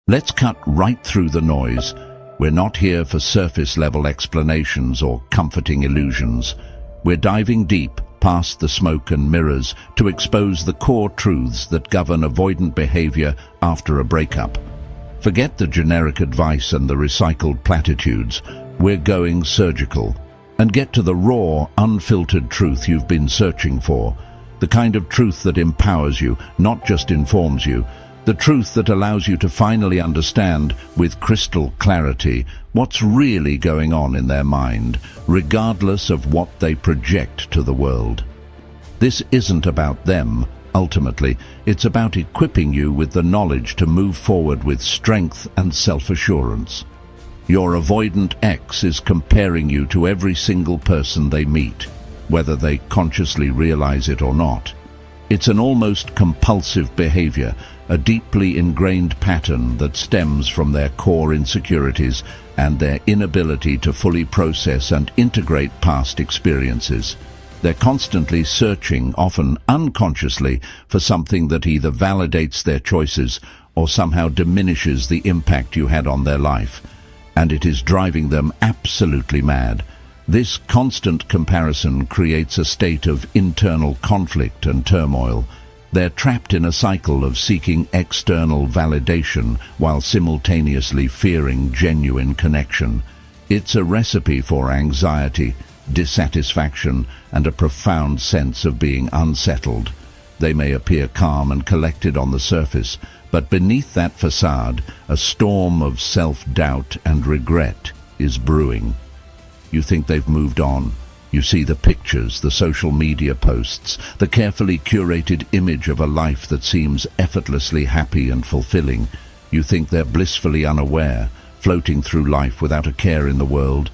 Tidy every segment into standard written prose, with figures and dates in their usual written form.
Let's cut right through the noise. We're not here for surface-level explanations or comforting illusions. We're diving deep past the smoke and mirrors to expose the core truths that govern avoidant behavior after a breakup. Forget the generic advice and the recycled platitudes. We're going surgical and get to the raw, unfiltered truth you've been searching for. The kind of truth that empowers you, not just informs you. The truth that allows you to finally understand, with crystal clarity, what's really going on in their mind, regardless of what they project to the world. This isn't about them. Ultimately, it's about equipping you with the knowledge to move forward with strength and self-assurance. Your avoidant ex is comparing you to every single person they meet, whether they consciously realize it or not. It's an almost compulsive behavior, a deeply ingrained pattern that stems from their core insecurities and their inability to fully process and integrate past experiences. They're constantly searching, often unconsciously, for something that either validates their choices or somehow diminishes the impact you had on their life. And it is driving them absolutely mad. This constant comparison creates a state of internal conflict and turmoil. They're trapped in a cycle of seeking external validation while simultaneously fearing genuine connection. It's a recipe for anxiety, dissatisfaction, and a profound sense of being unsettled. They may appear calm and collected on the surface, but beneath that facade, a storm of self-doubt and regret is brewing. You think they've moved on. You see the pictures, the social media posts, the carefully curated image of a life that seems effortlessly happy and fulfilling. You think they're blissfully unaware, floating through life without a care in the world,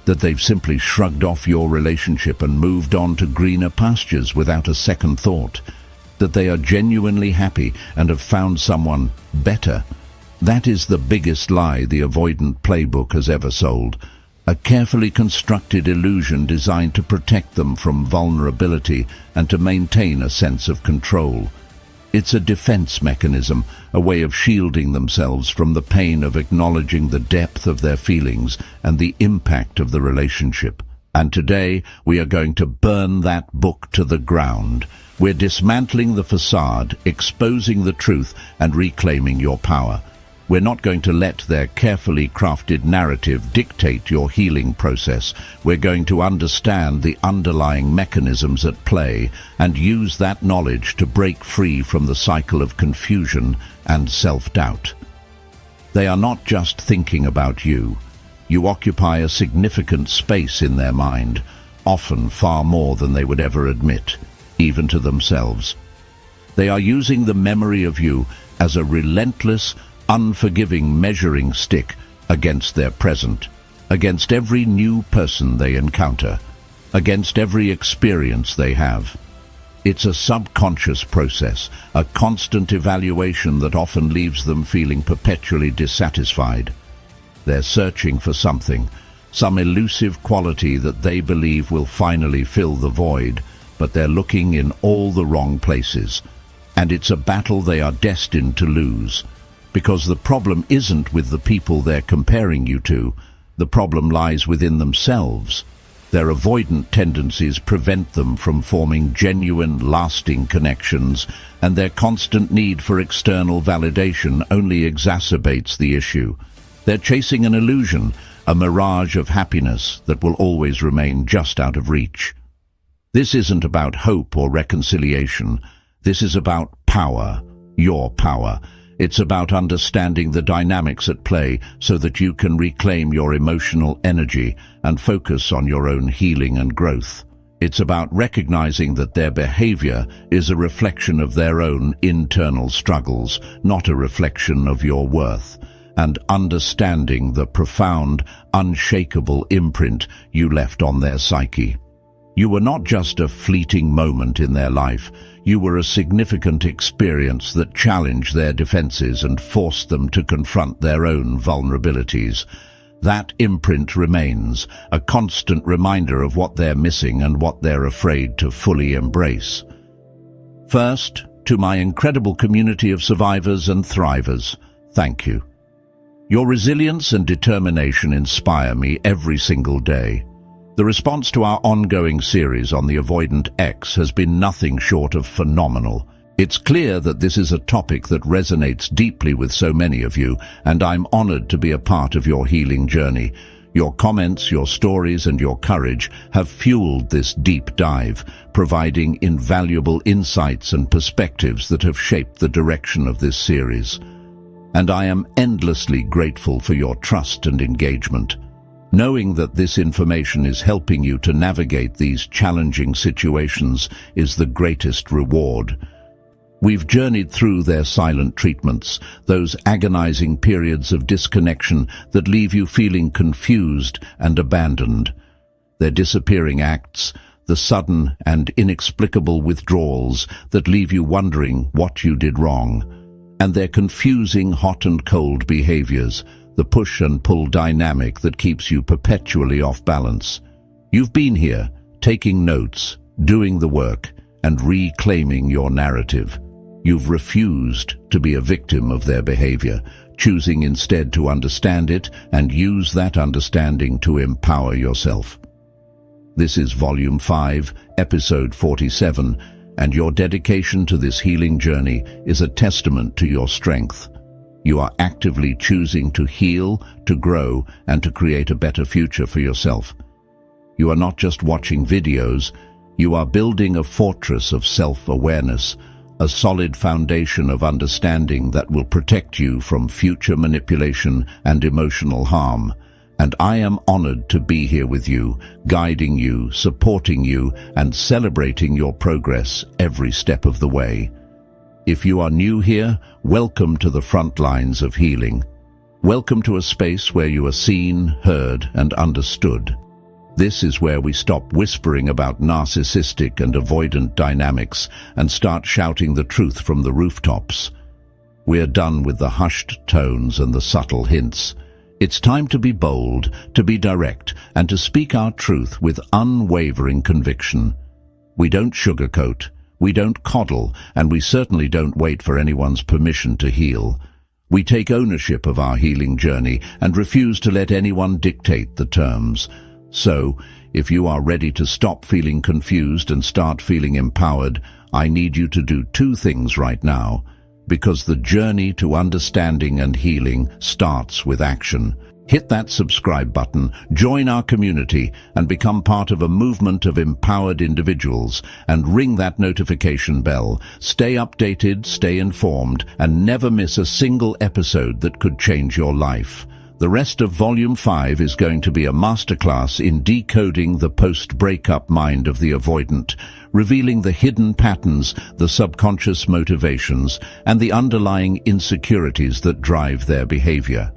that they've simply shrugged off your relationship and moved on to greener pastures without a second thought, that they are genuinely happy and have found someone better. That is the biggest lie the avoidant playbook has ever sold. A carefully constructed illusion designed to protect them from vulnerability and to maintain a sense of control. It's a defense mechanism, a way of shielding themselves from the pain of acknowledging the depth of their feelings and the impact of the relationship. And today, we are going to burn that book to the ground. We're dismantling the facade, exposing the truth, and reclaiming your power. We're not going to let their carefully crafted narrative dictate your healing process. We're going to understand the underlying mechanisms at play and use that knowledge to break free from the cycle of confusion and self-doubt. They are not just thinking about you. You occupy a significant space in their mind, often far more than they would ever admit, even to themselves. They are using the memory of you as a relentless, unforgiving measuring stick against their present, against every new person they encounter, against every experience they have. It's a subconscious process, a constant evaluation that often leaves them feeling perpetually dissatisfied. They're searching for something, some elusive quality that they believe will finally fill the void, but they're looking in all the wrong places. And it's a battle they are destined to lose. Because the problem isn't with the people they're comparing you to, the problem lies within themselves. Their avoidant tendencies prevent them from forming genuine, lasting connections, and their constant need for external validation only exacerbates the issue. They're chasing an illusion, a mirage of happiness that will always remain just out of reach. This isn't about hope or reconciliation. This is about power, your power. It's about understanding the dynamics at play so that you can reclaim your emotional energy and focus on your own healing and growth. It's about recognizing that their behavior is a reflection of their own internal struggles, not a reflection of your worth, and understanding the profound, unshakable imprint you left on their psyche. You were not just a fleeting moment in their life. You were a significant experience that challenged their defenses and forced them to confront their own vulnerabilities. That imprint remains, a constant reminder of what they're missing and what they're afraid to fully embrace. First, to my incredible community of survivors and thrivers, thank you. Your resilience and determination inspire me every single day. The response to our ongoing series on the Avoidant X has been nothing short of phenomenal. It's clear that this is a topic that resonates deeply with so many of you, and I'm honored to be a part of your healing journey. Your comments, your stories, and your courage have fueled this deep dive, providing invaluable insights and perspectives that have shaped the direction of this series. And I am endlessly grateful for your trust and engagement. Knowing that this information is helping you to navigate these challenging situations is the greatest reward. We've journeyed through their silent treatments, those agonizing periods of disconnection that leave you feeling confused and abandoned. Their disappearing acts, the sudden and inexplicable withdrawals that leave you wondering what you did wrong, and their confusing hot and cold behaviors, the push and pull dynamic that keeps you perpetually off balance. You've been here, taking notes, doing the work, and reclaiming your narrative. You've refused to be a victim of their behavior, choosing instead to understand it and use that understanding to empower yourself. This is Volume 5, Episode 47, and your dedication to this healing journey is a testament to your strength. You are actively choosing to heal, to grow, and to create a better future for yourself. You are not just watching videos, you are building a fortress of self-awareness, a solid foundation of understanding that will protect you from future manipulation and emotional harm. And I am honored to be here with you, guiding you, supporting you, and celebrating your progress every step of the way. If you are new here, welcome to the front lines of healing. Welcome to a space where you are seen, heard, and understood. This is where we stop whispering about narcissistic and avoidant dynamics and start shouting the truth from the rooftops. We're done with the hushed tones and the subtle hints. It's time to be bold, to be direct, and to speak our truth with unwavering conviction. We don't sugarcoat, we don't coddle, and we certainly don't wait for anyone's permission to heal. We take ownership of our healing journey and refuse to let anyone dictate the terms. So, if you are ready to stop feeling confused and start feeling empowered, I need you to do two things right now, because the journey to understanding and healing starts with action. Hit that subscribe button, join our community, and become part of a movement of empowered individuals, and ring that notification bell. Stay updated, stay informed, and never miss a single episode that could change your life. The rest of Volume 5 is going to be a masterclass in decoding the post-breakup mind of the avoidant, revealing the hidden patterns, the subconscious motivations, and the underlying insecurities that drive their behavior.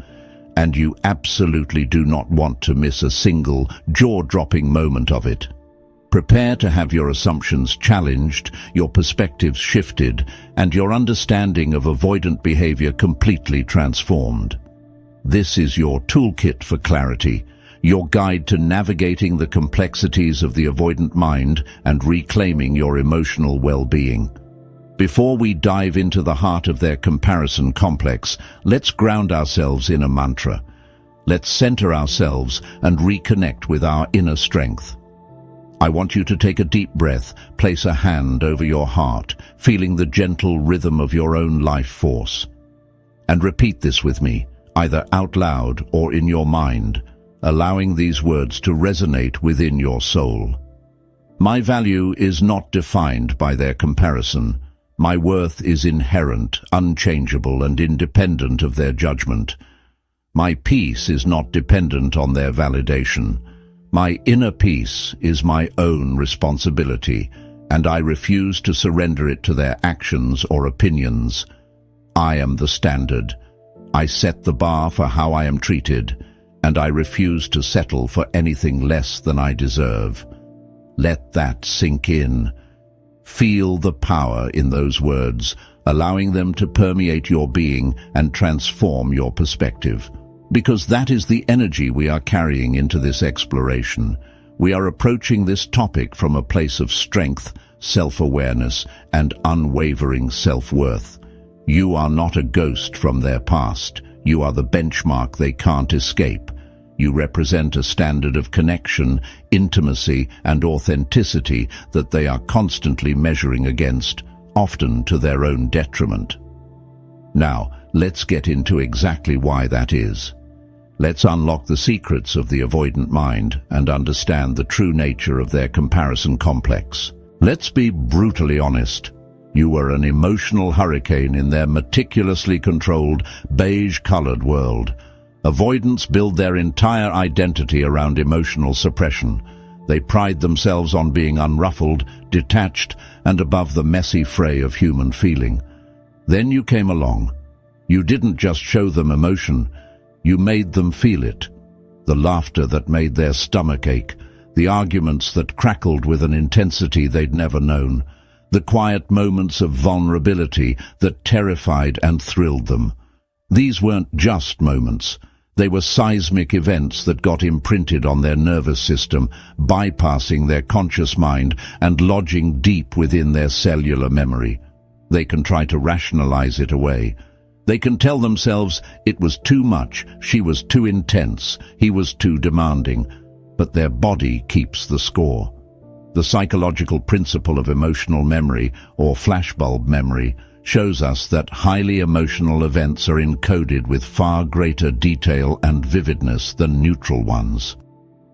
And you absolutely do not want to miss a single jaw-dropping moment of it. Prepare to have your assumptions challenged, your perspectives shifted, and your understanding of avoidant behavior completely transformed. This is your toolkit for clarity, your guide to navigating the complexities of the avoidant mind and reclaiming your emotional well-being. Before we dive into the heart of their comparison complex, let's ground ourselves in a mantra. Let's center ourselves and reconnect with our inner strength. I want you to take a deep breath, place a hand over your heart, feeling the gentle rhythm of your own life force. And repeat this with me, either out loud or in your mind, allowing these words to resonate within your soul. My value is not defined by their comparison. My worth is inherent, unchangeable, and independent of their judgment. My peace is not dependent on their validation. My inner peace is my own responsibility, and I refuse to surrender it to their actions or opinions. I am the standard. I set the bar for how I am treated, and I refuse to settle for anything less than I deserve. Let that sink in. Feel the power in those words, allowing them to permeate your being and transform your perspective. Because that is the energy we are carrying into this exploration. We are approaching this topic from a place of strength, self-awareness, and unwavering self-worth. You are not a ghost from their past. You are the benchmark they can't escape. You represent a standard of connection, intimacy, and authenticity that they are constantly measuring against, often to their own detriment. Now, let's get into exactly why that is. Let's unlock the secrets of the avoidant mind and understand the true nature of their comparison complex. Let's be brutally honest. You were an emotional hurricane in their meticulously controlled, beige-colored world. Avoidants build their entire identity around emotional suppression. They pride themselves on being unruffled, detached, and above the messy fray of human feeling. Then you came along. You didn't just show them emotion, you made them feel it. The laughter that made their stomach ache, the arguments that crackled with an intensity they'd never known, the quiet moments of vulnerability that terrified and thrilled them. These weren't just moments. They were seismic events that got imprinted on their nervous system, bypassing their conscious mind and lodging deep within their cellular memory. They can try to rationalize it away. They can tell themselves it was too much, she was too intense, he was too demanding, but their body keeps the score. The psychological principle of emotional memory, or flashbulb memory, shows us that highly emotional events are encoded with far greater detail and vividness than neutral ones.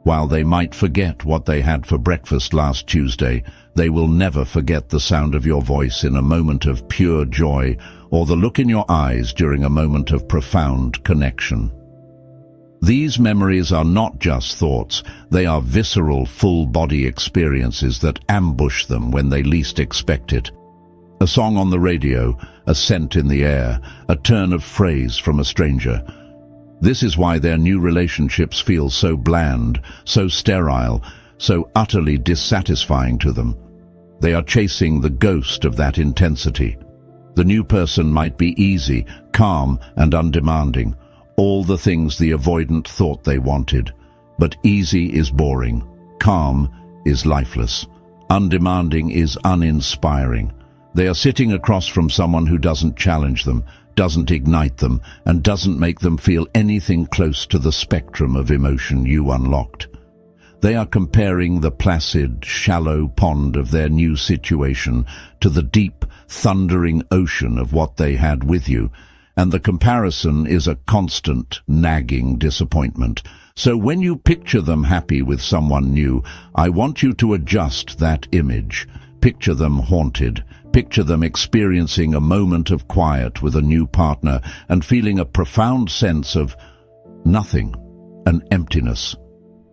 While they might forget what they had for breakfast last Tuesday, they will never forget the sound of your voice in a moment of pure joy or the look in your eyes during a moment of profound connection. These memories are not just thoughts, they are visceral, full-body experiences that ambush them when they least expect it. A song on the radio, a scent in the air, a turn of phrase from a stranger. This is why their new relationships feel so bland, so sterile, so utterly dissatisfying to them. They are chasing the ghost of that intensity. The new person might be easy, calm, and undemanding, all the things the avoidant thought they wanted. But easy is boring, calm is lifeless, undemanding is uninspiring. They are sitting across from someone who doesn't challenge them, doesn't ignite them, and doesn't make them feel anything close to the spectrum of emotion you unlocked. They are comparing the placid, shallow pond of their new situation to the deep, thundering ocean of what they had with you, and the comparison is a constant, nagging disappointment. So when you picture them happy with someone new, I want you to adjust that image. Picture them haunted. Picture them experiencing a moment of quiet with a new partner and feeling a profound sense of nothing, an emptiness,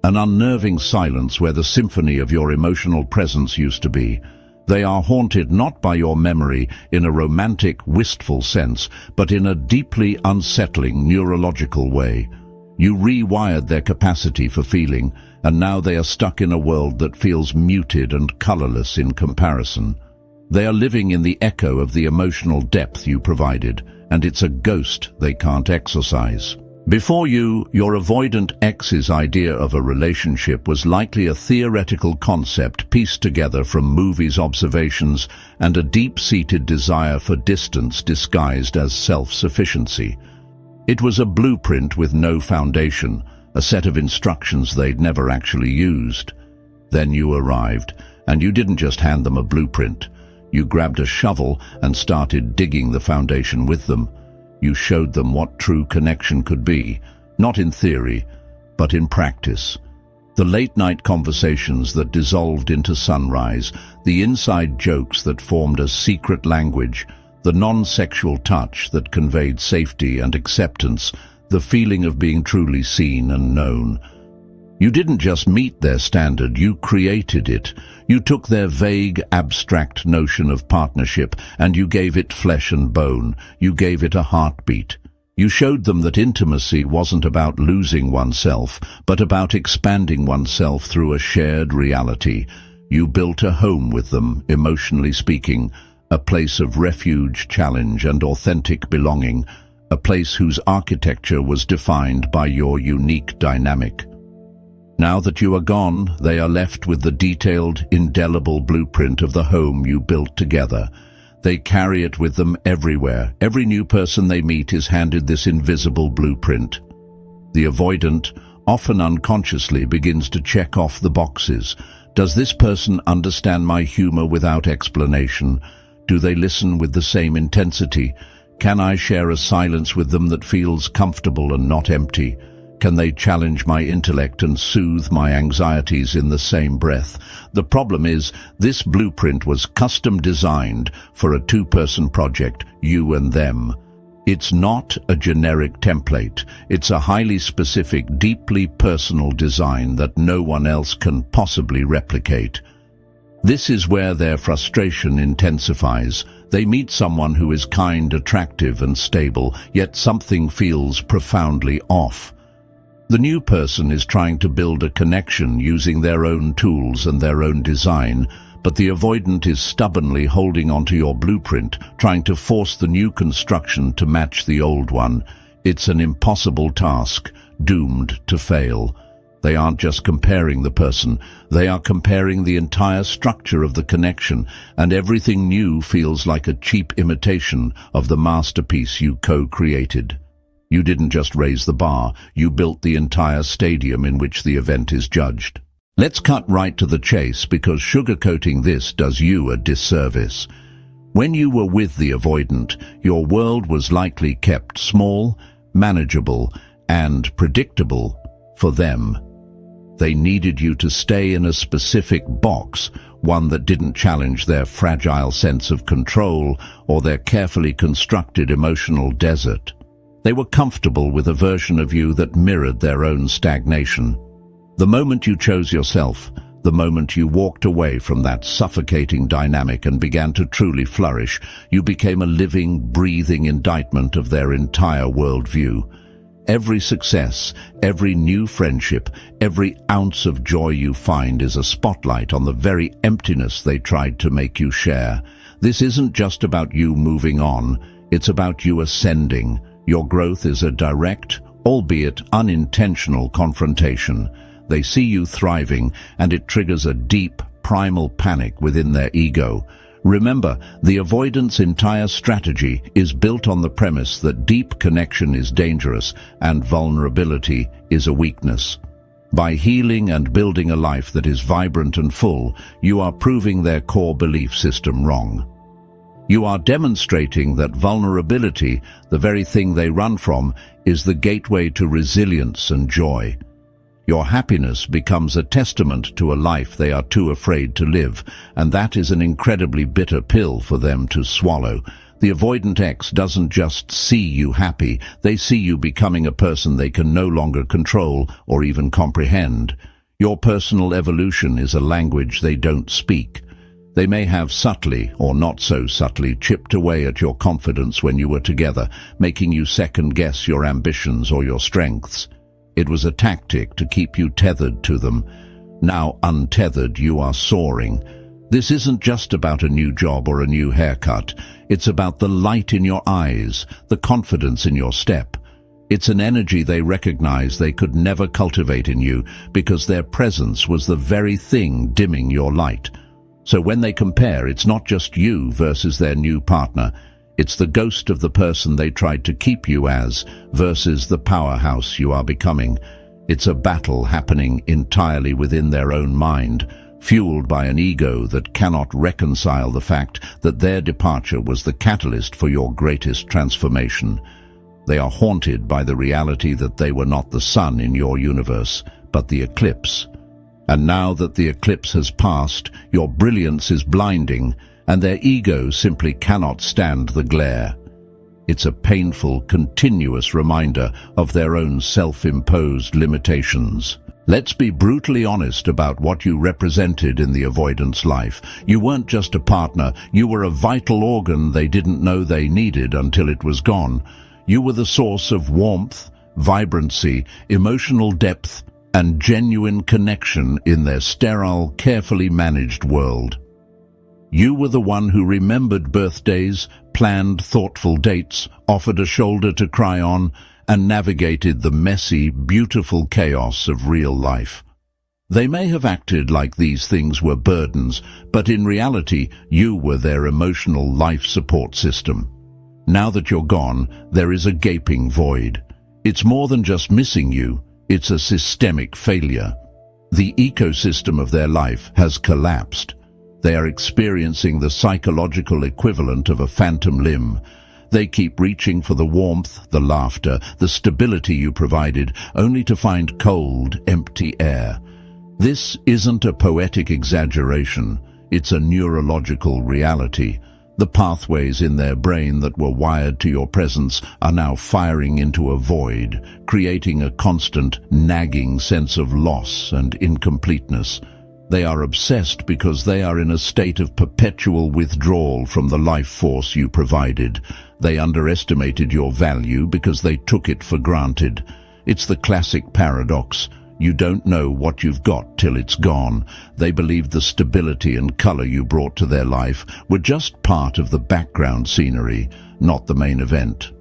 an unnerving silence where the symphony of your emotional presence used to be. They are haunted not by your memory in a romantic, wistful sense, but in a deeply unsettling neurological way. You rewired their capacity for feeling, and now they are stuck in a world that feels muted and colorless in comparison. They are living in the echo of the emotional depth you provided, and it's a ghost they can't exorcise. Before you, your avoidant ex's idea of a relationship was likely a theoretical concept pieced together from movies' observations and a deep-seated desire for distance disguised as self-sufficiency. It was a blueprint with no foundation, a set of instructions they'd never actually used. Then you arrived, and you didn't just hand them a blueprint. You grabbed a shovel and started digging the foundation with them. You showed them what true connection could be, not in theory, but in practice. The late-night conversations that dissolved into sunrise, the inside jokes that formed a secret language, the non-sexual touch that conveyed safety and acceptance, the feeling of being truly seen and known. You didn't just meet their standard, you created it. You took their vague, abstract notion of partnership and you gave it flesh and bone. You gave it a heartbeat. You showed them that intimacy wasn't about losing oneself, but about expanding oneself through a shared reality. You built a home with them, emotionally speaking, a place of refuge, challenge, and authentic belonging, a place whose architecture was defined by your unique dynamic. Now that you are gone, they are left with the detailed, indelible blueprint of the home you built together. They carry it with them everywhere. Every new person they meet is handed this invisible blueprint. The avoidant, often unconsciously, begins to check off the boxes. Does this person understand my humor without explanation? Do they listen with the same intensity? Can I share a silence with them that feels comfortable and not empty? Can they challenge my intellect and soothe my anxieties in the same breath? The problem is, this blueprint was custom designed for a two-person project, you and them. It's not a generic template. It's a highly specific, deeply personal design that no one else can possibly replicate. This is where their frustration intensifies. They meet someone who is kind, attractive, and stable, yet something feels profoundly off. The new person is trying to build a connection using their own tools and their own design, but the avoidant is stubbornly holding onto your blueprint, trying to force the new construction to match the old one. It's an impossible task, doomed to fail. They aren't just comparing the person, they are comparing the entire structure of the connection, and everything new feels like a cheap imitation of the masterpiece you co-created. You didn't just raise the bar, you built the entire stadium in which the event is judged. Let's cut right to the chase, because sugarcoating this does you a disservice. When you were with the avoidant, your world was likely kept small, manageable, and predictable for them. They needed you to stay in a specific box, one that didn't challenge their fragile sense of control or their carefully constructed emotional desert. They were comfortable with a version of you that mirrored their own stagnation. The moment you chose yourself, the moment you walked away from that suffocating dynamic and began to truly flourish, you became a living, breathing indictment of their entire worldview. Every success, every new friendship, every ounce of joy you find is a spotlight on the very emptiness they tried to make you share. This isn't just about you moving on, it's about you ascending. Your growth is a direct, albeit unintentional confrontation. They see you thriving, and it triggers a deep, primal panic within their ego. Remember, the avoidant's entire strategy is built on the premise that deep connection is dangerous and vulnerability is a weakness. By healing and building a life that is vibrant and full, you are proving their core belief system wrong. You are demonstrating that vulnerability, the very thing they run from, is the gateway to resilience and joy. Your happiness becomes a testament to a life they are too afraid to live, and that is an incredibly bitter pill for them to swallow. The avoidant ex doesn't just see you happy, they see you becoming a person they can no longer control or even comprehend. Your personal evolution is a language they don't speak. They may have subtly, or not so subtly, chipped away at your confidence when you were together, making you second-guess your ambitions or your strengths. It was a tactic to keep you tethered to them. Now untethered, you are soaring. This isn't just about a new job or a new haircut. It's about the light in your eyes, the confidence in your step. It's an energy they recognize they could never cultivate in you because their presence was the very thing dimming your light. So when they compare, it's not just you versus their new partner. It's the ghost of the person they tried to keep you as versus the powerhouse you are becoming. It's a battle happening entirely within their own mind, fueled by an ego that cannot reconcile the fact that their departure was the catalyst for your greatest transformation. They are haunted by the reality that they were not the sun in your universe, but the eclipse. And now that the eclipse has passed, your brilliance is blinding, and their ego simply cannot stand the glare. It's a painful, continuous reminder of their own self-imposed limitations. Let's be brutally honest about what you represented in the avoidance life. You weren't just a partner, you were a vital organ they didn't know they needed until it was gone. You were the source of warmth, vibrancy, emotional depth, and genuine connection in their sterile, carefully managed world. You were the one who remembered birthdays, planned thoughtful dates, offered a shoulder to cry on, and navigated the messy, beautiful chaos of real life. They may have acted like these things were burdens, but in reality, you were their emotional life support system. Now that you're gone, there is a gaping void. It's more than just missing you, it's a systemic failure. The ecosystem of their life has collapsed. They are experiencing the psychological equivalent of a phantom limb. They keep reaching for the warmth, the laughter, the stability you provided, only to find cold, empty air. This isn't a poetic exaggeration, it's a neurological reality. The pathways in their brain that were wired to your presence are now firing into a void, creating a constant, nagging sense of loss and incompleteness. They are obsessed because they are in a state of perpetual withdrawal from the life force you provided. They underestimated your value because they took it for granted. It's the classic paradox. You don't know what you've got till it's gone. They believed the stability and color you brought to their life were just part of the background scenery, not the main event.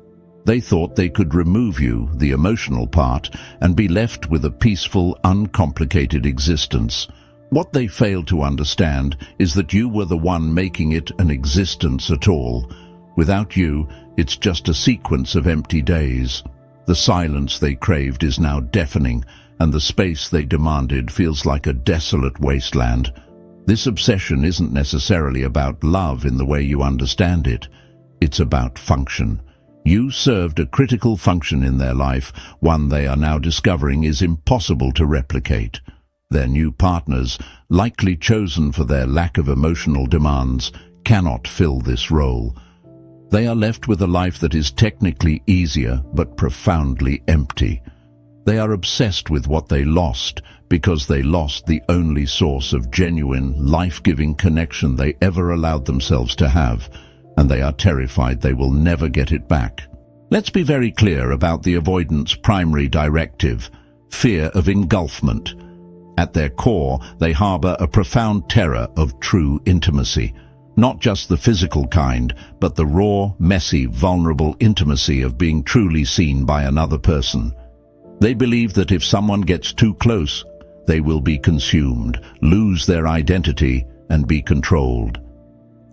They thought they could remove you, the emotional part, and be left with a peaceful, uncomplicated existence. What they failed to understand is that you were the one making it an existence at all. Without you, it's just a sequence of empty days. The silence they craved is now deafening, and the space they demanded feels like a desolate wasteland. This obsession isn't necessarily about love in the way you understand it. It's about function. You served a critical function in their life, one they are now discovering is impossible to replicate. Their new partners, likely chosen for their lack of emotional demands, cannot fill this role. They are left with a life that is technically easier but profoundly empty. They are obsessed with what they lost because they lost the only source of genuine, life-giving connection they ever allowed themselves to have, and they are terrified they will never get it back. Let's be very clear about the avoidance primary directive: fear of engulfment. At their core, they harbor a profound terror of true intimacy. Not just the physical kind, but the raw, messy, vulnerable intimacy of being truly seen by another person. They believe that if someone gets too close, they will be consumed, lose their identity, and be controlled.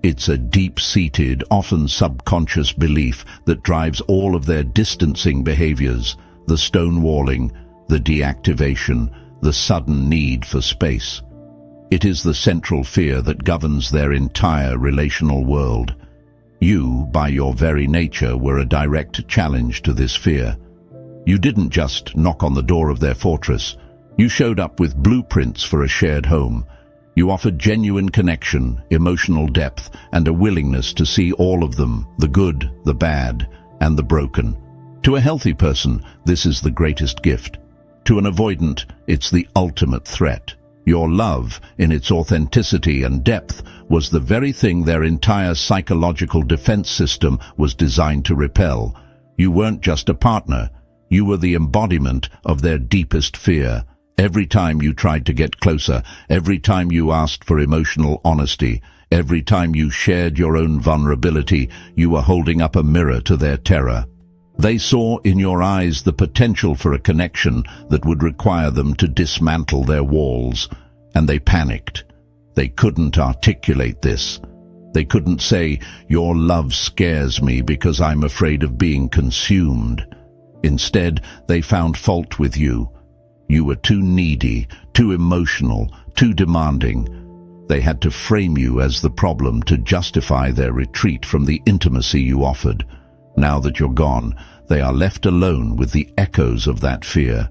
It's a deep-seated, often subconscious belief that drives all of their distancing behaviors, the stonewalling, the deactivation, the sudden need for space. It is the central fear that governs their entire relational world. You, by your very nature, were a direct challenge to this fear. You didn't just knock on the door of their fortress. You showed up with blueprints for a shared home. You offered genuine connection, emotional depth, and a willingness to see all of them, the good, the bad, and the broken. To a healthy person, this is the greatest gift. To an avoidant, it's the ultimate threat. Your love, in its authenticity and depth, was the very thing their entire psychological defense system was designed to repel. You weren't just a partner. You were the embodiment of their deepest fear. Every time you tried to get closer, every time you asked for emotional honesty, every time you shared your own vulnerability, you were holding up a mirror to their terror. They saw in your eyes the potential for a connection that would require them to dismantle their walls, and they panicked. They couldn't articulate this. They couldn't say, "Your love scares me because I'm afraid of being consumed." Instead, they found fault with you. You were too needy, too emotional, too demanding. They had to frame you as the problem to justify their retreat from the intimacy you offered. Now that you're gone, they are left alone with the echoes of that fear.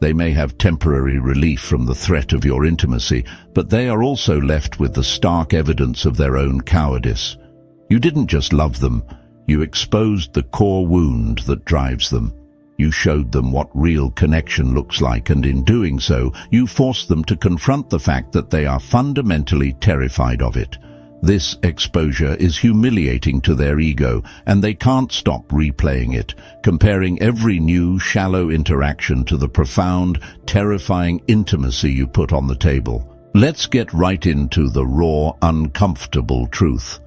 They may have temporary relief from the threat of your intimacy, but they are also left with the stark evidence of their own cowardice. You didn't just love them, you exposed the core wound that drives them. You showed them what real connection looks like, and in doing so, you forced them to confront the fact that they are fundamentally terrified of it. This exposure is humiliating to their ego, and they can't stop replaying it, comparing every new, shallow interaction to the profound, terrifying intimacy you put on the table. Let's get right into the raw, uncomfortable truth.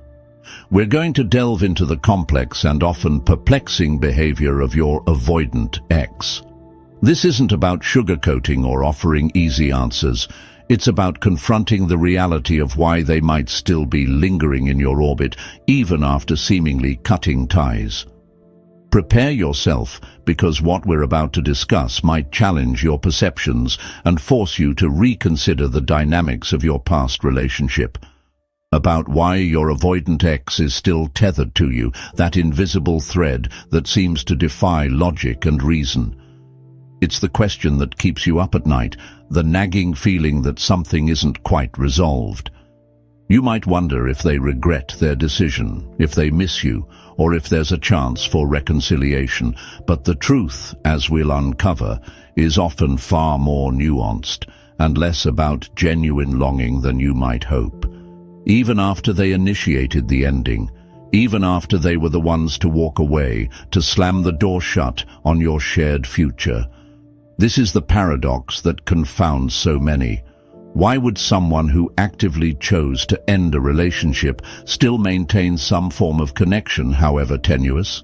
We're going to delve into the complex and often perplexing behavior of your avoidant ex. This isn't about sugarcoating or offering easy answers. It's about confronting the reality of why they might still be lingering in your orbit, even after seemingly cutting ties. Prepare yourself, because what we're about to discuss might challenge your perceptions and force you to reconsider the dynamics of your past relationship. About why your avoidant ex is still tethered to you, that invisible thread that seems to defy logic and reason. It's the question that keeps you up at night, the nagging feeling that something isn't quite resolved. You might wonder if they regret their decision, if they miss you, or if there's a chance for reconciliation. But the truth, as we'll uncover, is often far more nuanced and less about genuine longing than you might hope. Even after they initiated the ending, even after they were the ones to walk away, to slam the door shut on your shared future. This is the paradox that confounds so many. Why would someone who actively chose to end a relationship still maintain some form of connection, however tenuous?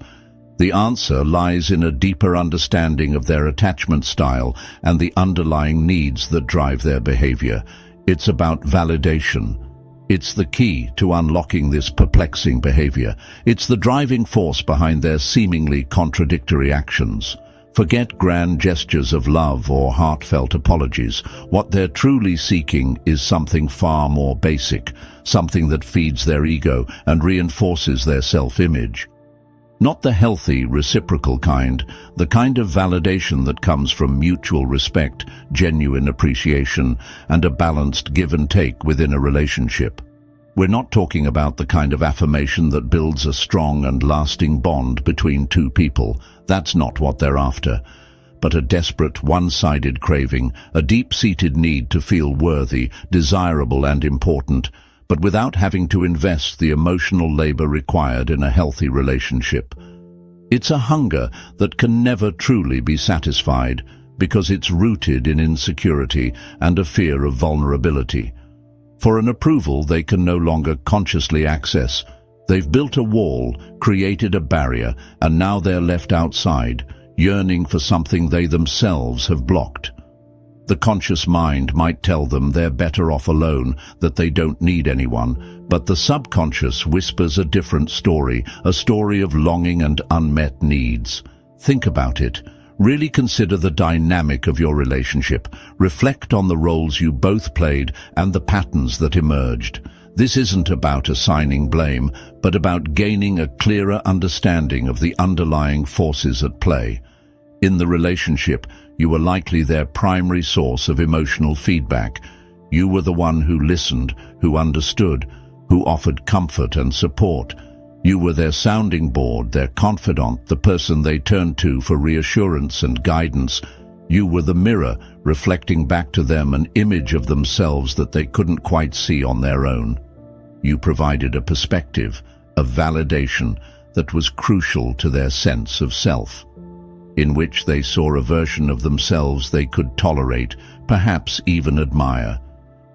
The answer lies in a deeper understanding of their attachment style and the underlying needs that drive their behavior. It's about validation. It's the key to unlocking this perplexing behavior. It's the driving force behind their seemingly contradictory actions. Forget grand gestures of love or heartfelt apologies. What they're truly seeking is something far more basic, something that feeds their ego and reinforces their self-image. Not the healthy, reciprocal kind, the kind of validation that comes from mutual respect, genuine appreciation, and a balanced give and take within a relationship. We're not talking about the kind of affirmation that builds a strong and lasting bond between two people. That's not what they're after. But a desperate, one-sided craving, a deep-seated need to feel worthy, desirable and important, but without having to invest the emotional labor required in a healthy relationship. It's a hunger that can never truly be satisfied because it's rooted in insecurity and a fear of vulnerability. For an approval they can no longer consciously access. They've built a wall, created a barrier, and now they're left outside, yearning for something they themselves have blocked. The conscious mind might tell them they're better off alone, that they don't need anyone, but the subconscious whispers a different story, a story of longing and unmet needs. Think about it. Really consider the dynamic of your relationship. Reflect on the roles you both played and the patterns that emerged. This isn't about assigning blame, but about gaining a clearer understanding of the underlying forces at play. In the relationship, you were likely their primary source of emotional feedback. You were the one who listened, who understood, who offered comfort and support. You were their sounding board, their confidant, the person they turned to for reassurance and guidance. You were the mirror, reflecting back to them an image of themselves that they couldn't quite see on their own. You provided a perspective, a validation that was crucial to their sense of self, in which they saw a version of themselves they could tolerate, perhaps even admire.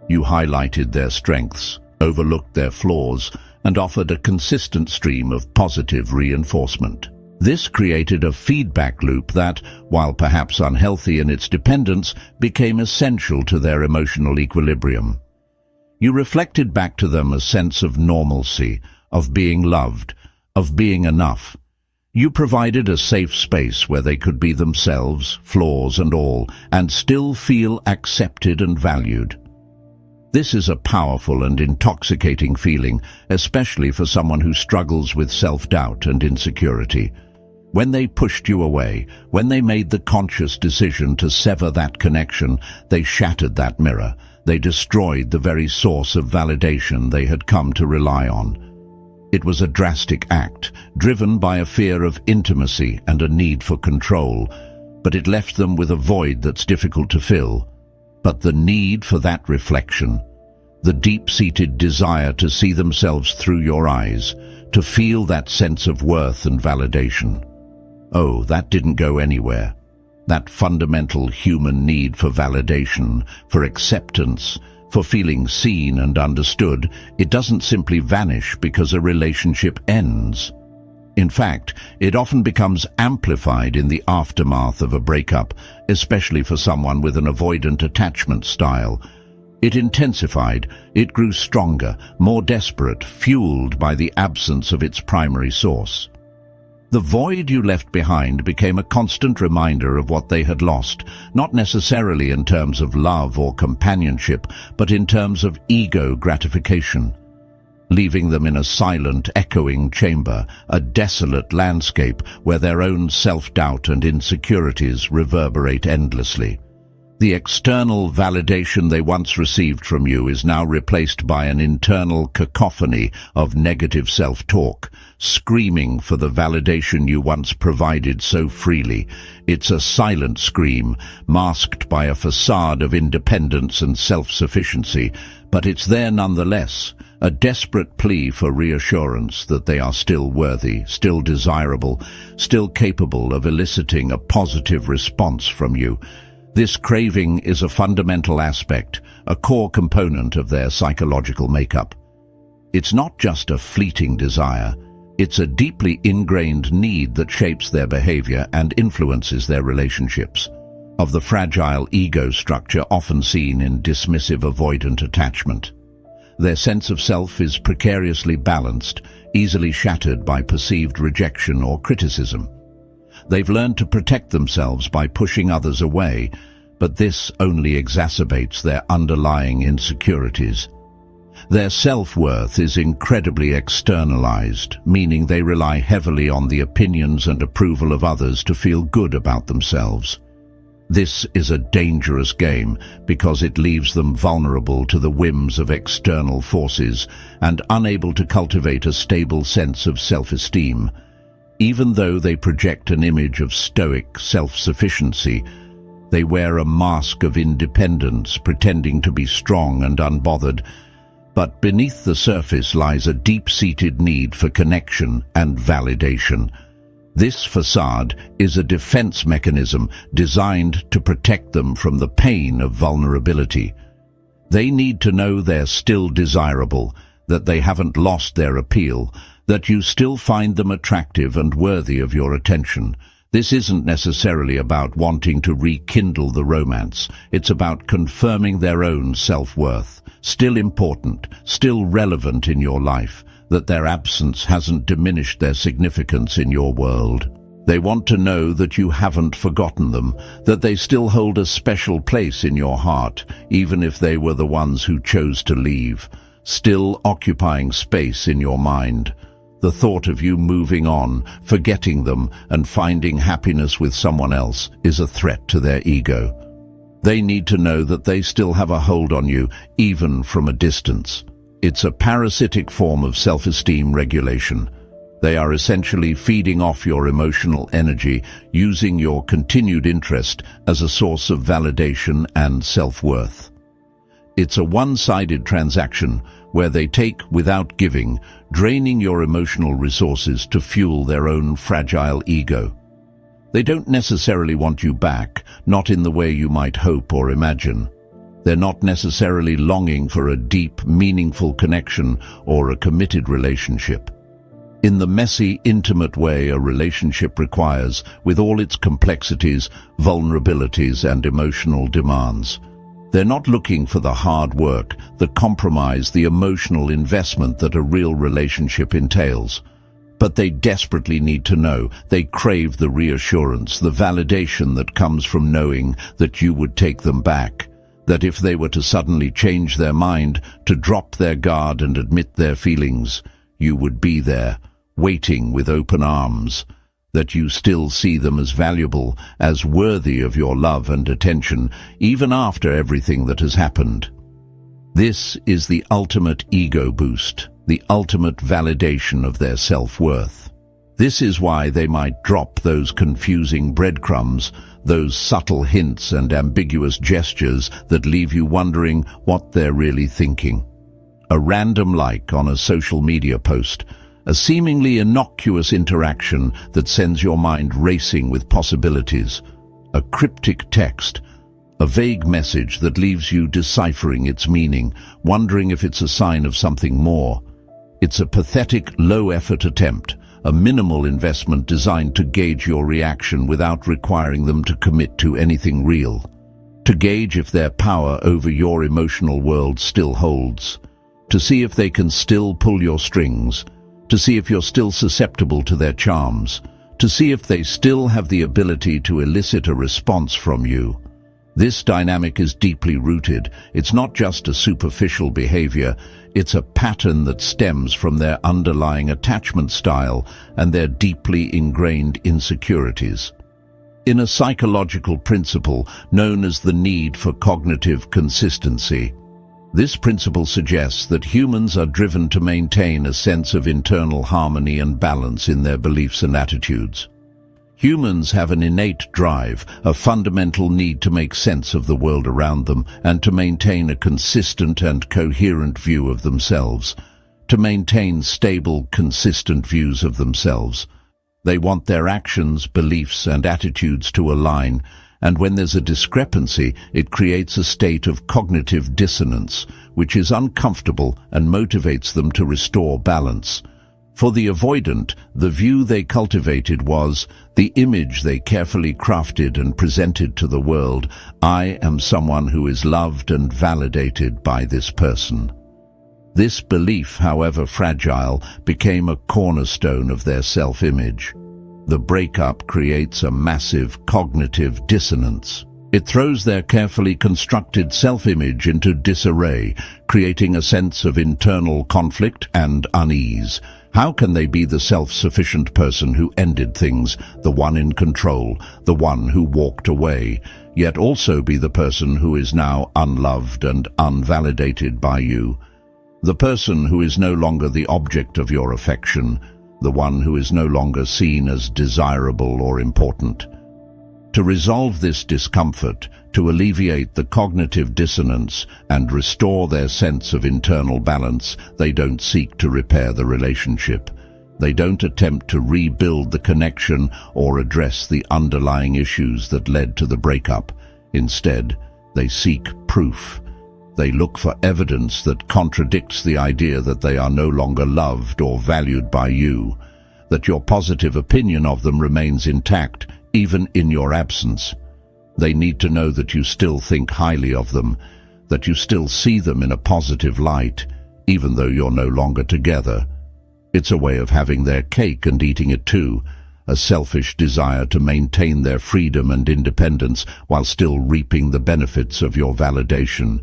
You highlighted their strengths, overlooked their flaws, and offered a consistent stream of positive reinforcement. This created a feedback loop that, while perhaps unhealthy in its dependence, became essential to their emotional equilibrium. You reflected back to them a sense of normalcy, of being loved, of being enough. You provided a safe space where they could be themselves, flaws and all, and still feel accepted and valued. This is a powerful and intoxicating feeling, especially for someone who struggles with self-doubt and insecurity. When they pushed you away, when they made the conscious decision to sever that connection, they shattered that mirror. They destroyed the very source of validation they had come to rely on. It was a drastic act, driven by a fear of intimacy and a need for control, but it left them with a void that's difficult to fill. But the need for that reflection, the deep-seated desire to see themselves through your eyes, to feel that sense of worth and validation. Oh, that didn't go anywhere. That fundamental human need for validation, for acceptance, for feeling seen and understood, it doesn't simply vanish because a relationship ends. In fact, it often becomes amplified in the aftermath of a breakup, especially for someone with an avoidant attachment style. It intensified, it grew stronger, more desperate, fueled by the absence of its primary source. The void you left behind became a constant reminder of what they had lost, not necessarily in terms of love or companionship, but in terms of ego gratification, leaving them in a silent, echoing chamber, a desolate landscape where their own self-doubt and insecurities reverberate endlessly. The external validation they once received from you is now replaced by an internal cacophony of negative self-talk, screaming for the validation you once provided so freely. It's a silent scream, masked by a facade of independence and self-sufficiency, but it's there nonetheless, a desperate plea for reassurance that they are still worthy, still desirable, still capable of eliciting a positive response from you. This craving is a fundamental aspect, a core component of their psychological makeup. It's not just a fleeting desire, it's a deeply ingrained need that shapes their behavior and influences their relationships. Of the fragile ego structure often seen in dismissive avoidant attachment. Their sense of self is precariously balanced, easily shattered by perceived rejection or criticism. They've learned to protect themselves by pushing others away, but this only exacerbates their underlying insecurities. Their self-worth is incredibly externalized, meaning they rely heavily on the opinions and approval of others to feel good about themselves. This is a dangerous game because it leaves them vulnerable to the whims of external forces and unable to cultivate a stable sense of self-esteem. Even though they project an image of stoic self-sufficiency, they wear a mask of independence, pretending to be strong and unbothered. But beneath the surface lies a deep-seated need for connection and validation. This facade is a defense mechanism designed to protect them from the pain of vulnerability. They need to know they're still desirable, that they haven't lost their appeal, that you still find them attractive and worthy of your attention. This isn't necessarily about wanting to rekindle the romance. It's about confirming their own self-worth, still important, still relevant in your life, that their absence hasn't diminished their significance in your world. They want to know that you haven't forgotten them, that they still hold a special place in your heart, even if they were the ones who chose to leave, still occupying space in your mind. The thought of you moving on, forgetting them, and finding happiness with someone else is a threat to their ego. They need to know that they still have a hold on you, even from a distance. It's a parasitic form of self-esteem regulation. They are essentially feeding off your emotional energy, using your continued interest as a source of validation and self-worth. It's a one-sided transaction where they take without giving, draining your emotional resources to fuel their own fragile ego. They don't necessarily want you back, not in the way you might hope or imagine. They're not necessarily longing for a deep, meaningful connection or a committed relationship. In the messy, intimate way a relationship requires, with all its complexities, vulnerabilities, and emotional demands. They're not looking for the hard work, the compromise, the emotional investment that a real relationship entails. But they desperately need to know, they crave the reassurance, the validation that comes from knowing that you would take them back. That if they were to suddenly change their mind, to drop their guard and admit their feelings, you would be there, waiting with open arms. That you still see them as valuable, as worthy of your love and attention, even after everything that has happened. This is the ultimate ego boost, the ultimate validation of their self-worth. This is why they might drop those confusing breadcrumbs, those subtle hints and ambiguous gestures that leave you wondering what they're really thinking. A random like on a social media post, a seemingly innocuous interaction that sends your mind racing with possibilities, a cryptic text, a vague message that leaves you deciphering its meaning, wondering if it's a sign of something more. It's a pathetic, low-effort attempt, a minimal investment designed to gauge your reaction without requiring them to commit to anything real. To gauge if their power over your emotional world still holds. To see if they can still pull your strings. To see if you're still susceptible to their charms. To see if they still have the ability to elicit a response from you. This dynamic is deeply rooted. It's not just a superficial behavior, it's a pattern that stems from their underlying attachment style and their deeply ingrained insecurities. In a psychological principle known as the need for cognitive consistency, this principle suggests that humans are driven to maintain a sense of internal harmony and balance in their beliefs and attitudes. Humans have an innate drive, a fundamental need to make sense of the world around them and to maintain a consistent and coherent view of themselves. To maintain stable, consistent views of themselves. They want their actions, beliefs, and attitudes to align, and when there's a discrepancy, it creates a state of cognitive dissonance, which is uncomfortable and motivates them to restore balance. For the avoidant, the view they cultivated was the image they carefully crafted and presented to the world. I am someone who is loved and validated by this person. This belief, however fragile, became a cornerstone of their self-image. The breakup creates a massive cognitive dissonance. It throws their carefully constructed self-image into disarray, creating a sense of internal conflict and unease. How can they be the self-sufficient person who ended things, the one in control, the one who walked away, yet also be the person who is now unloved and unvalidated by you? The person who is no longer the object of your affection, the one who is no longer seen as desirable or important. To resolve this discomfort, to alleviate the cognitive dissonance and restore their sense of internal balance, they don't seek to repair the relationship. They don't attempt to rebuild the connection or address the underlying issues that led to the breakup. Instead, they seek proof. They look for evidence that contradicts the idea that they are no longer loved or valued by you, that your positive opinion of them remains intact, even in your absence. They need to know that you still think highly of them, that you still see them in a positive light, even though you're no longer together. It's a way of having their cake and eating it too, a selfish desire to maintain their freedom and independence while still reaping the benefits of your validation.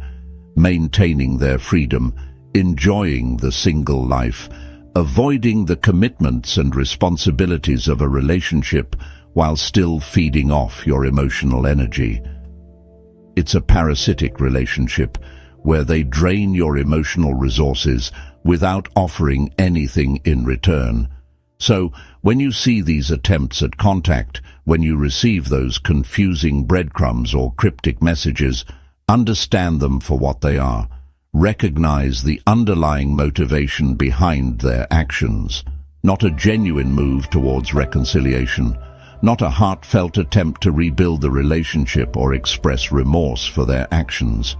Maintaining their freedom, enjoying the single life, avoiding the commitments and responsibilities of a relationship while still feeding off your emotional energy. It's a parasitic relationship where they drain your emotional resources without offering anything in return. So, when you see these attempts at contact, when you receive those confusing breadcrumbs or cryptic messages, understand them for what they are. Recognize the underlying motivation behind their actions, not a genuine move towards reconciliation, not a heartfelt attempt to rebuild the relationship or express remorse for their actions,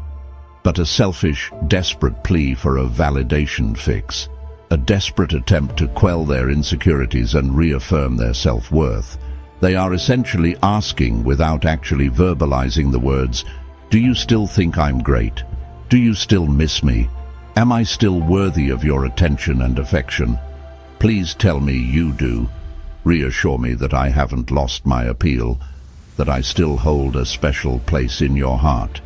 but a selfish, desperate plea for a validation fix, a desperate attempt to quell their insecurities and reaffirm their self-worth. They are essentially asking, without actually verbalizing the words, "Do you still think I'm great? Do you still miss me? Am I still worthy of your attention and affection? Please tell me you do. Reassure me that I haven't lost my appeal, that I still hold a special place in your heart,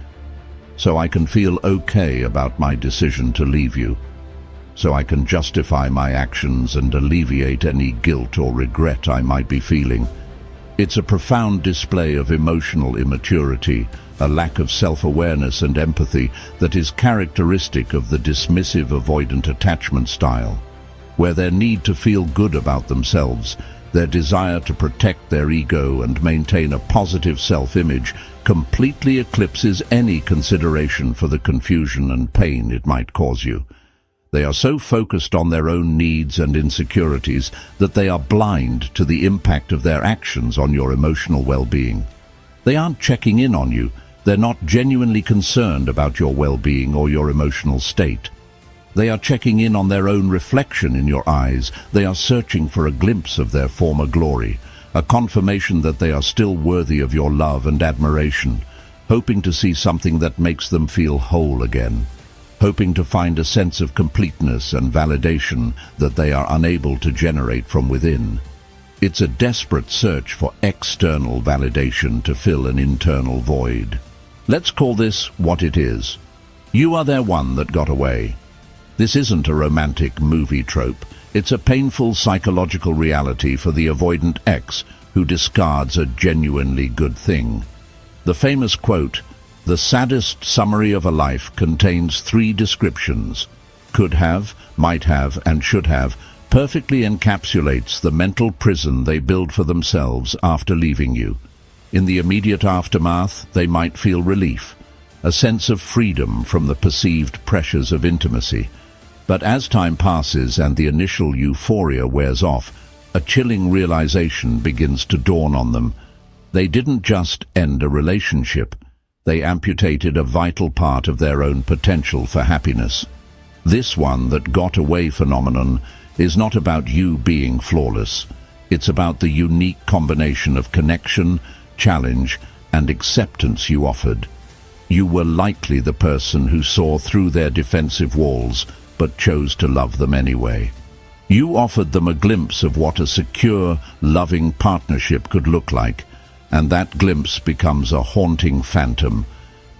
so I can feel okay about my decision to leave you, so I can justify my actions and alleviate any guilt or regret I might be feeling." It's a profound display of emotional immaturity, a lack of self-awareness and empathy that is characteristic of the dismissive avoidant attachment style, where their need to feel good about themselves, their desire to protect their ego and maintain a positive self-image completely eclipses any consideration for the confusion and pain it might cause you. They are so focused on their own needs and insecurities that they are blind to the impact of their actions on your emotional well-being. They aren't checking in on you. They're not genuinely concerned about your well-being or your emotional state. They are checking in on their own reflection in your eyes. They are searching for a glimpse of their former glory, a confirmation that they are still worthy of your love and admiration, hoping to see something that makes them feel whole again, hoping to find a sense of completeness and validation that they are unable to generate from within. It's a desperate search for external validation to fill an internal void. Let's call this what it is. You are their one that got away. This isn't a romantic movie trope. It's a painful psychological reality for the avoidant ex who discards a genuinely good thing. The famous quote, "The saddest summary of a life contains 3 descriptions. Could have, might have, and should have," perfectly encapsulates the mental prison they build for themselves after leaving you. In the immediate aftermath, they might feel relief, a sense of freedom from the perceived pressures of intimacy. But as time passes and the initial euphoria wears off, a chilling realization begins to dawn on them. They didn't just end a relationship, they amputated a vital part of their own potential for happiness. This one that got away phenomenon is not about you being flawless. It's about the unique combination of connection, challenge, and acceptance you offered. You were likely the person who saw through their defensive walls, but chose to love them anyway. You offered them a glimpse of what a secure, loving partnership could look like, and that glimpse becomes a haunting phantom.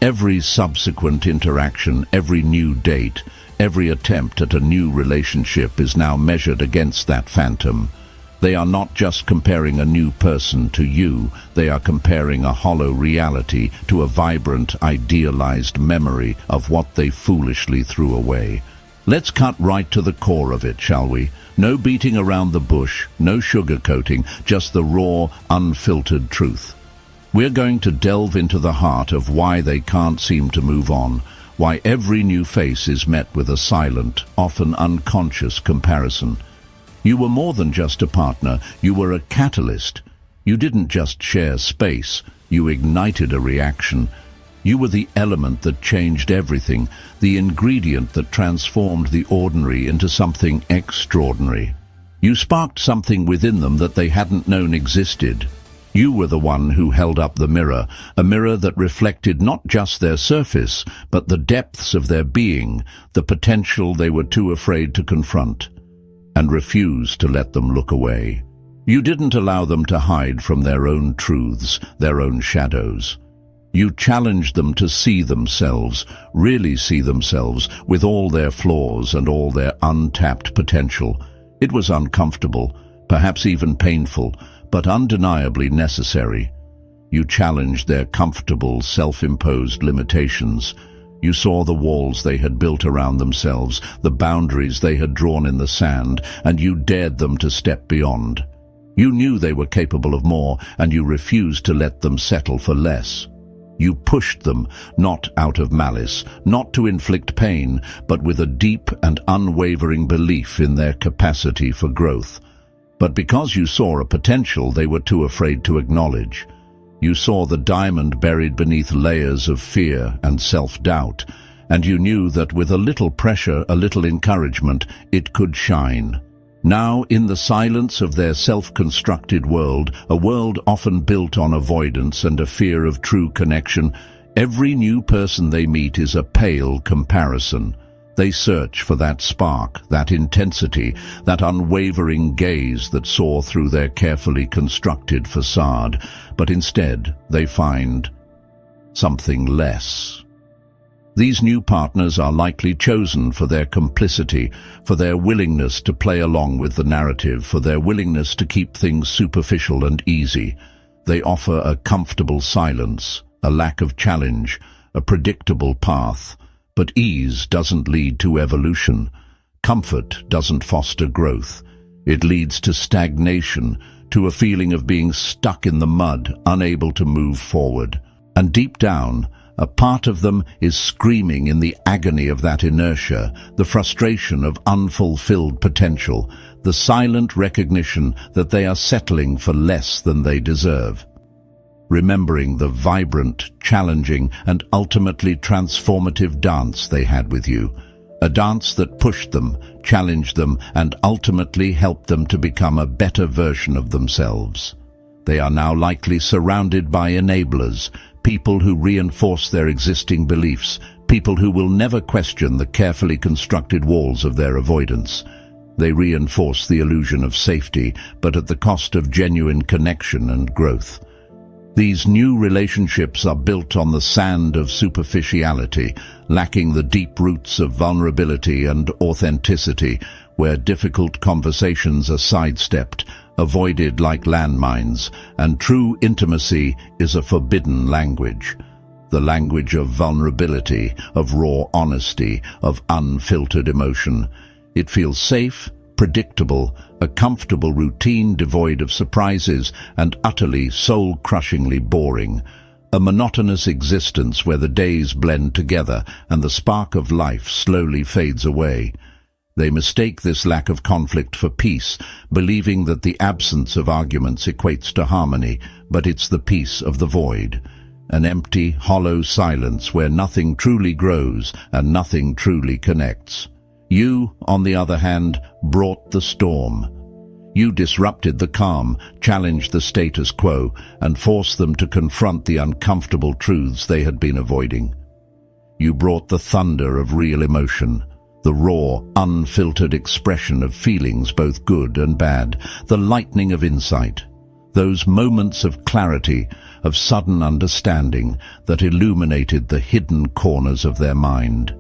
Every subsequent interaction, every new date, every attempt at a new relationship is now measured against that phantom. They are not just comparing a new person to you, they are comparing a hollow reality to a vibrant, idealized memory of what they foolishly threw away. Let's cut right to the core of it, shall we? No beating around the bush, no sugarcoating, just the raw, unfiltered truth. We're going to delve into the heart of why they can't seem to move on, why every new face is met with a silent, often unconscious comparison. You were more than just a partner, you were a catalyst. You didn't just share space, you ignited a reaction. You were the element that changed everything, the ingredient that transformed the ordinary into something extraordinary. You sparked something within them that they hadn't known existed. You were the one who held up the mirror, a mirror that reflected not just their surface, but the depths of their being, the potential they were too afraid to confront, and refused to let them look away. You didn't allow them to hide from their own truths, their own shadows. You challenged them to see themselves, really see themselves, with all their flaws and all their untapped potential. It was uncomfortable, perhaps even painful, but undeniably necessary. You challenged their comfortable, self-imposed limitations. You saw the walls they had built around themselves, the boundaries they had drawn in the sand, and you dared them to step beyond. You knew they were capable of more, and you refused to let them settle for less. You pushed them, not out of malice, not to inflict pain, but with a deep and unwavering belief in their capacity for growth. But because you saw a potential they were too afraid to acknowledge. You saw the diamond buried beneath layers of fear and self-doubt, and you knew that with a little pressure, a little encouragement, it could shine. Now, in the silence of their self-constructed world, a world often built on avoidance and a fear of true connection, every new person they meet is a pale comparison. They search for that spark, that intensity, that unwavering gaze that saw through their carefully constructed facade, but instead they find something less. These new partners are likely chosen for their complicity, for their willingness to play along with the narrative, for their willingness to keep things superficial and easy. They offer a comfortable silence, a lack of challenge, a predictable path. But ease doesn't lead to evolution. Comfort doesn't foster growth. It leads to stagnation, to a feeling of being stuck in the mud, unable to move forward. And deep down, a part of them is screaming in the agony of that inertia, the frustration of unfulfilled potential, the silent recognition that they are settling for less than they deserve. Remembering the vibrant, challenging, and ultimately transformative dance they had with you, A dance that pushed them, challenged them, and ultimately helped them to become a better version of themselves. They are now likely surrounded by enablers, people who reinforce their existing beliefs, people who will never question the carefully constructed walls of their avoidance. They reinforce the illusion of safety, but at the cost of genuine connection and growth. These new relationships are built on the sand of superficiality, lacking the deep roots of vulnerability and authenticity, where difficult conversations are sidestepped, avoided like landmines, and true intimacy is a forbidden language. The language of vulnerability, of raw honesty, of unfiltered emotion. It feels safe, predictable, a comfortable routine devoid of surprises, and utterly soul-crushingly boring. A monotonous existence where the days blend together and the spark of life slowly fades away. They mistake this lack of conflict for peace, believing that the absence of arguments equates to harmony, but it's the peace of the void. An empty, hollow silence where nothing truly grows and nothing truly connects. You, on the other hand, brought the storm. You disrupted the calm, challenged the status quo, and forced them to confront the uncomfortable truths they had been avoiding. You brought the thunder of real emotion, the raw, unfiltered expression of feelings both good and bad, the lightning of insight, those moments of clarity, of sudden understanding that illuminated the hidden corners of their mind.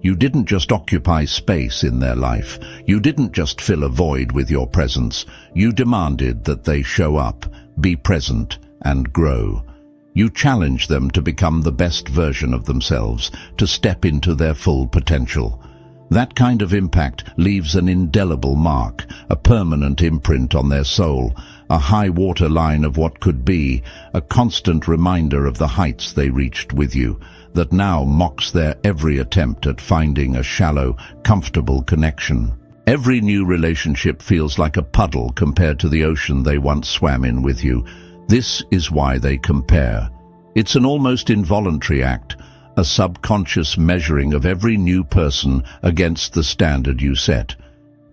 You didn't just occupy space in their life. You didn't just fill a void with your presence. You demanded that they show up, be present, and grow. You challenged them to become the best version of themselves, to step into their full potential. That kind of impact leaves an indelible mark, a permanent imprint on their soul, a high water line of what could be, a constant reminder of the heights they reached with you, that now mocks their every attempt at finding a shallow, comfortable connection. Every new relationship feels like a puddle compared to the ocean they once swam in with you. This is why they compare. It's an almost involuntary act, a subconscious measuring of every new person against the standard you set.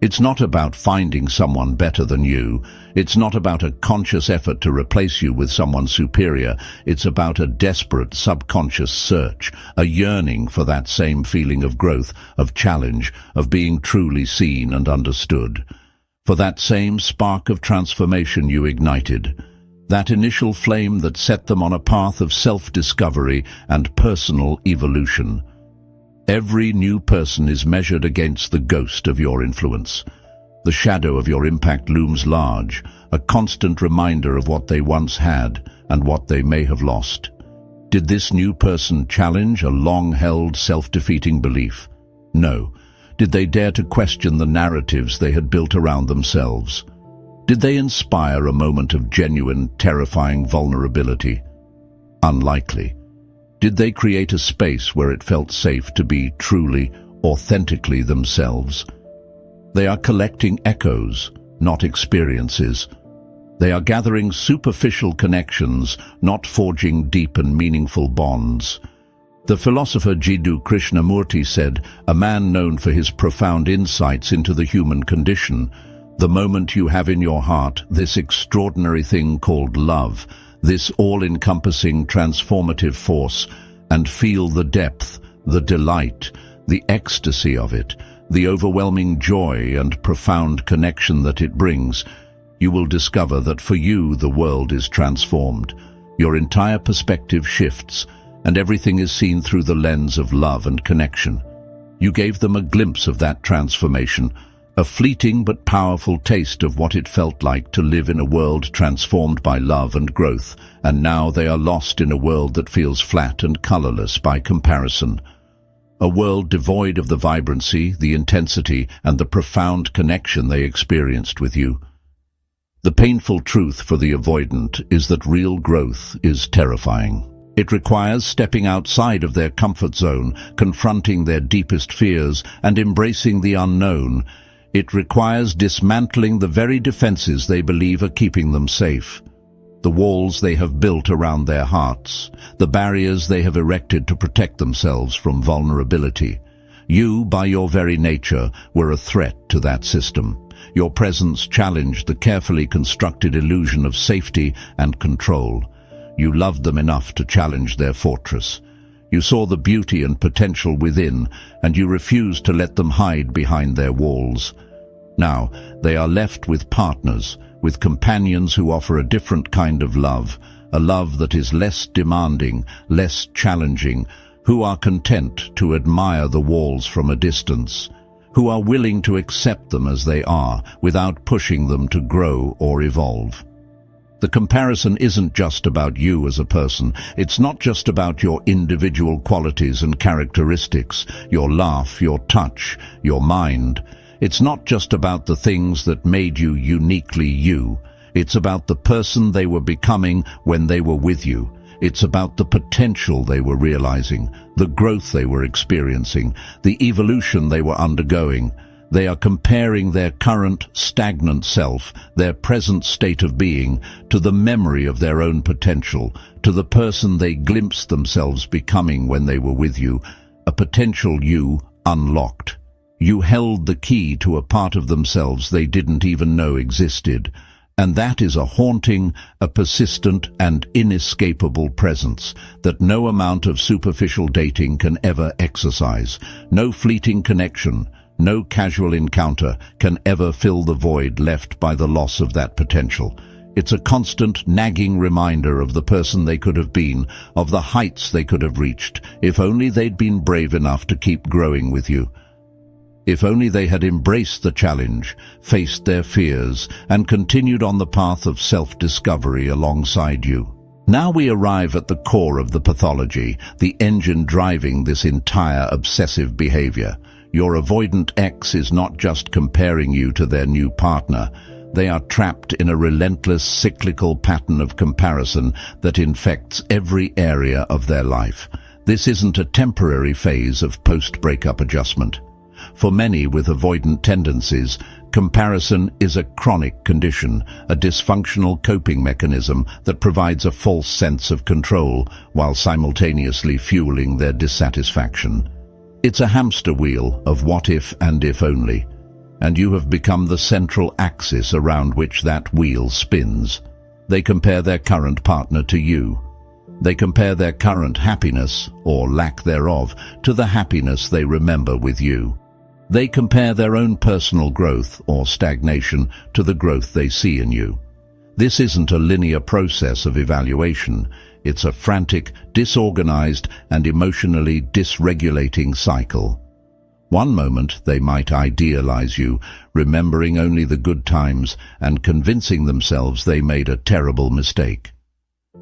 It's not about finding someone better than you. It's not about a conscious effort to replace you with someone superior. It's about a desperate subconscious search, a yearning for that same feeling of growth, of challenge, of being truly seen and understood. For that same spark of transformation you ignited, that initial flame that set them on a path of self-discovery and personal evolution. Every new person is measured against the ghost of your influence. The shadow of your impact looms large, a constant reminder of what they once had and what they may have lost. Did this new person challenge a long-held self-defeating belief? No. Did they dare to question the narratives they had built around themselves? Did they inspire a moment of genuine, terrifying vulnerability? Unlikely. Did they create a space where it felt safe to be truly, authentically themselves? They are collecting echoes, not experiences. They are gathering superficial connections, not forging deep and meaningful bonds. The philosopher Jiddu Krishnamurti said, "A man known for his profound insights into the human condition, the moment you have in your heart this extraordinary thing called love, this all-encompassing transformative force, and feel the depth, the delight, the ecstasy of it, the overwhelming joy and profound connection that it brings, you will discover that for you the world is transformed. Your entire perspective shifts, and everything is seen through the lens of love and connection." You gave them a glimpse of that transformation, a fleeting but powerful taste of what it felt like to live in a world transformed by love and growth, and now they are lost in a world that feels flat and colorless by comparison. A world devoid of the vibrancy, the intensity, and the profound connection they experienced with you. The painful truth for the avoidant is that real growth is terrifying. It requires stepping outside of their comfort zone, confronting their deepest fears, and embracing the unknown. It requires dismantling the very defenses they believe are keeping them safe. The walls they have built around their hearts, the barriers they have erected to protect themselves from vulnerability. You, by your very nature, were a threat to that system. Your presence challenged the carefully constructed illusion of safety and control. You loved them enough to challenge their fortress. You saw the beauty and potential within, and you refused to let them hide behind their walls. Now, they are left with partners, with companions who offer a different kind of love, a love that is less demanding, less challenging, who are content to admire the walls from a distance, who are willing to accept them as they are, without pushing them to grow or evolve. The comparison isn't just about you as a person. It's not just about your individual qualities and characteristics, your laugh, your touch, your mind. It's not just about the things that made you uniquely you. It's about the person they were becoming when they were with you. It's about the potential they were realizing, the growth they were experiencing, the evolution they were undergoing. They are comparing their current, stagnant self, their present state of being, to the memory of their own potential, to the person they glimpsed themselves becoming when they were with you, a potential you unlocked. You held the key to a part of themselves they didn't even know existed. And that is a haunting, a persistent and inescapable presence that no amount of superficial dating can ever exercise. No fleeting connection, no casual encounter can ever fill the void left by the loss of that potential. It's a constant, nagging reminder of the person they could have been, of the heights they could have reached, if only they'd been brave enough to keep growing with you. If only they had embraced the challenge, faced their fears, and continued on the path of self-discovery alongside you. Now we arrive at the core of the pathology, the engine driving this entire obsessive behavior. Your avoidant ex is not just comparing you to their new partner. They are trapped in a relentless, cyclical pattern of comparison that infects every area of their life. This isn't a temporary phase of post-breakup adjustment. For many with avoidant tendencies, comparison is a chronic condition, a dysfunctional coping mechanism that provides a false sense of control while simultaneously fueling their dissatisfaction. It's a hamster wheel of what if and if only, and you have become the central axis around which that wheel spins. They compare their current partner to you. They compare their current happiness, or lack thereof, to the happiness they remember with you. They compare their own personal growth, or stagnation, to the growth they see in you. This isn't a linear process of evaluation. It's a frantic, disorganized, and emotionally dysregulating cycle. One moment they might idealize you, remembering only the good times and convincing themselves they made a terrible mistake.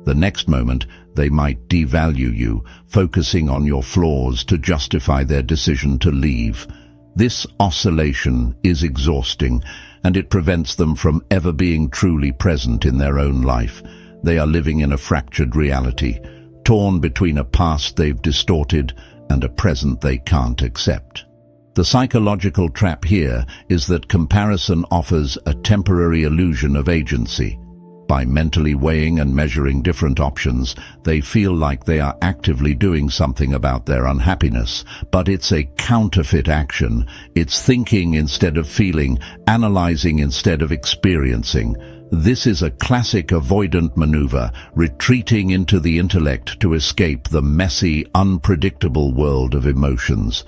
The next moment they might devalue you, focusing on your flaws to justify their decision to leave. This oscillation is exhausting, and it prevents them from ever being truly present in their own life. They are living in a fractured reality, torn between a past they've distorted and a present they can't accept. The psychological trap here is that comparison offers a temporary illusion of agency. By mentally weighing and measuring different options, they feel like they are actively doing something about their unhappiness. But it's a counterfeit action. It's thinking instead of feeling, analyzing instead of experiencing. This is a classic avoidant maneuver, retreating into the intellect to escape the messy, unpredictable world of emotions.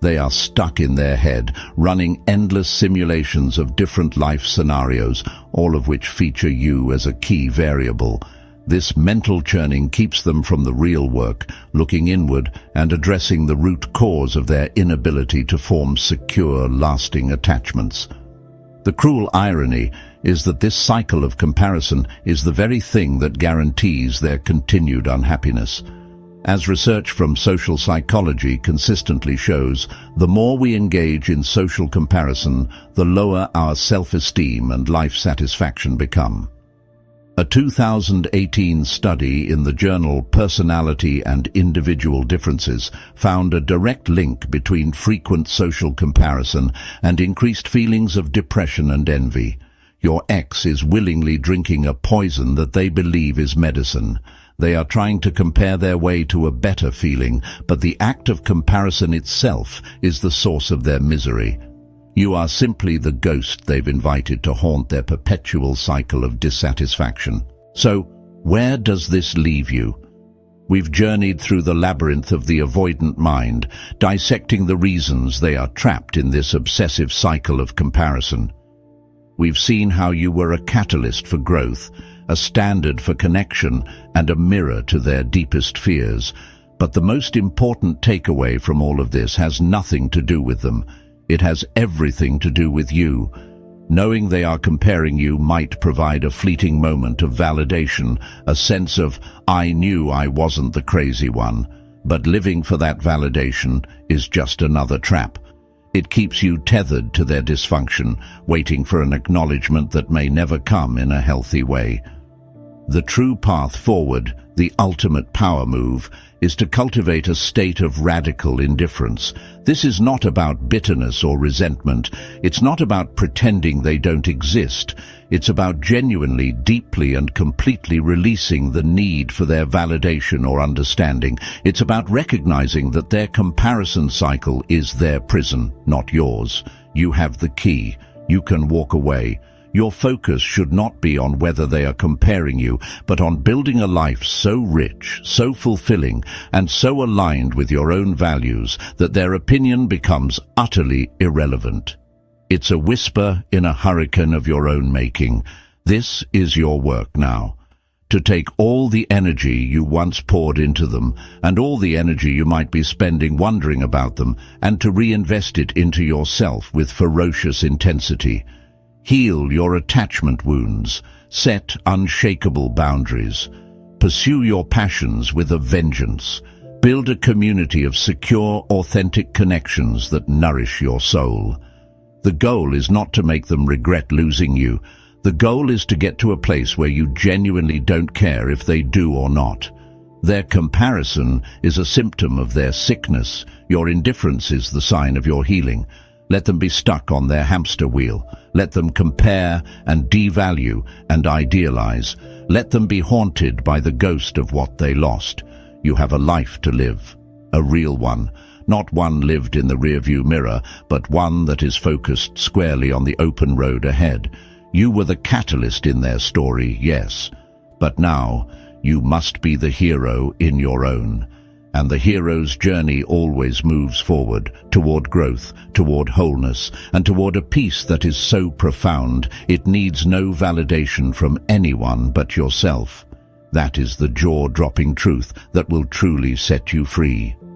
They are stuck in their head, running endless simulations of different life scenarios, all of which feature you as a key variable. This mental churning keeps them from the real work, looking inward and addressing the root cause of their inability to form secure, lasting attachments. The cruel irony is that this cycle of comparison is the very thing that guarantees their continued unhappiness. As research from social psychology consistently shows, the more we engage in social comparison, the lower our self-esteem and life satisfaction become. A 2018 study in the journal Personality and Individual Differences found a direct link between frequent social comparison and increased feelings of depression and envy. Your ex is willingly drinking a poison that they believe is medicine. They are trying to compare their way to a better feeling, but the act of comparison itself is the source of their misery. You are simply the ghost they've invited to haunt their perpetual cycle of dissatisfaction. So, where does this leave you? We've journeyed through the labyrinth of the avoidant mind, dissecting the reasons they are trapped in this obsessive cycle of comparison. We've seen how you were a catalyst for growth, a standard for connection, and a mirror to their deepest fears. But the most important takeaway from all of this has nothing to do with them. It has everything to do with you. Knowing they are comparing you might provide a fleeting moment of validation, a sense of, I knew I wasn't the crazy one. But living for that validation is just another trap. It keeps you tethered to their dysfunction, waiting for an acknowledgement that may never come in a healthy way. The true path forward, the ultimate power move, is to cultivate a state of radical indifference. This is not about bitterness or resentment. It's not about pretending they don't exist. It's about genuinely, deeply, and completely releasing the need for their validation or understanding. It's about recognizing that their comparison cycle is their prison, not yours. You have the key. You can walk away. Your focus should not be on whether they are comparing you, but on building a life so rich, so fulfilling, and so aligned with your own values that their opinion becomes utterly irrelevant. It's a whisper in a hurricane of your own making. This is your work now. To take all the energy you once poured into them, and all the energy you might be spending wondering about them, and to reinvest it into yourself with ferocious intensity. Heal your attachment wounds, set unshakable boundaries, pursue your passions with a vengeance, build a community of secure, authentic connections that nourish your soul. The goal is not to make them regret losing you. The goal is to get to a place where you genuinely don't care if they do or not. Their comparison is a symptom of their sickness. Your indifference is the sign of your healing. Let them be stuck on their hamster wheel. Let them compare and devalue and idealize. Let them be haunted by the ghost of what they lost. You have a life to live, a real one, not one lived in the rearview mirror, but one that is focused squarely on the open road ahead. You were the catalyst in their story, yes, but now you must be the hero in your own. And the hero's journey always moves forward, toward growth, toward wholeness, and toward a peace that is so profound it needs no validation from anyone but yourself. That is the jaw-dropping truth that will truly set you free.